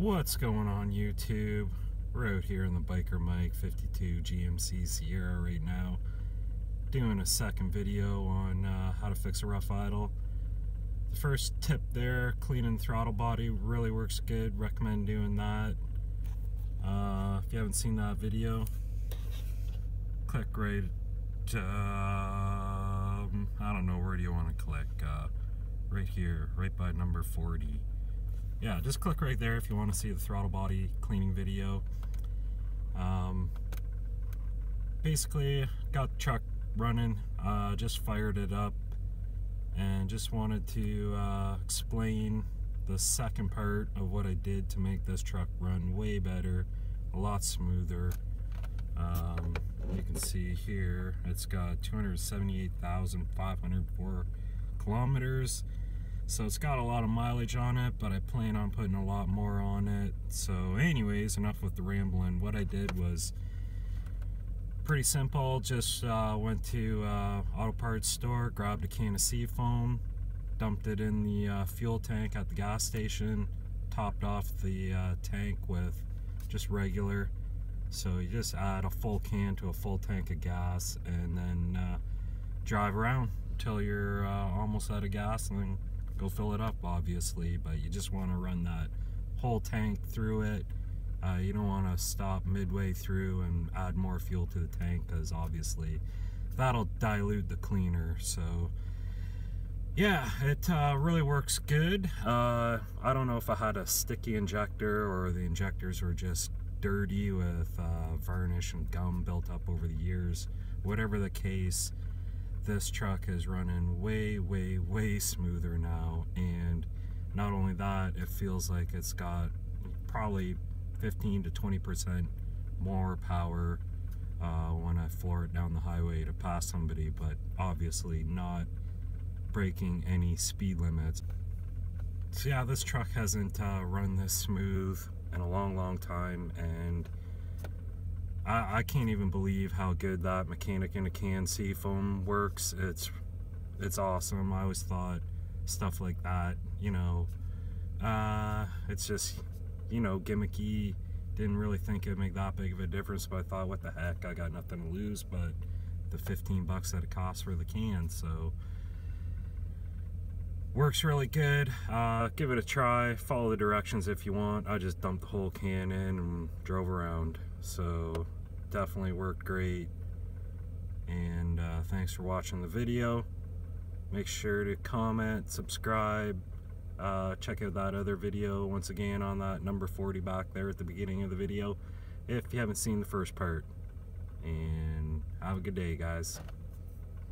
What's going on YouTube? We're out here in the Biker Mike 52 GMC Sierra right now, doing a second video on how to fix a rough idle. The first tip there, cleaning throttle body, really works good. Recommend doing that. If you haven't seen that video, click right, I don't know, where do you want to click? Right here, right by number 40. Yeah, just click right there if you want to see the throttle body cleaning video. Basically, got the truck running, just fired it up, and just wanted to explain the second part of what I did to make this truck run way better, a lot smoother. You can see here, it's got 278,504 kilometers. So it's got a lot of mileage on it, but I plan on putting a lot more on it. So anyways, enough with the rambling. What I did was pretty simple. Just went to auto parts store, grabbed a can of Seafoam, dumped it in the fuel tank at the gas station, topped off the tank with just regular. So you just add a full can to a full tank of gas, and then drive around until you're almost out of gas, and then go fill it up, obviously. But you just want to run that whole tank through it. You don't want to stop midway through and add more fuel to the tank, because obviously that'll dilute the cleaner. So yeah, it really works good. I don't know if I had a sticky injector or the injectors were just dirty with varnish and gum built up over the years. Whatever the case, this truck is running way smoother now. And not only that, it feels like it's got probably 15 to 20% more power when I floor it down the highway to pass somebody, but obviously not breaking any speed limits. So yeah, this truck hasn't run this smooth in a long time, and I can't even believe how good that mechanic in a can Seafoam works. It's awesome. I always thought stuff like that, you know, it's just, you know, gimmicky. Didn't really think it'd make that big of a difference, but I thought, what the heck, I got nothing to lose but the 15 bucks that it costs for the can. So works really good. Give it a try. Follow the directions if you want. I just dumped the whole can in and drove around. So definitely worked great. And thanks for watching the video. Make sure to comment, subscribe, check out that other video once again on that number 40 back there at the beginning of the video if you haven't seen the first part. And have a good day, guys.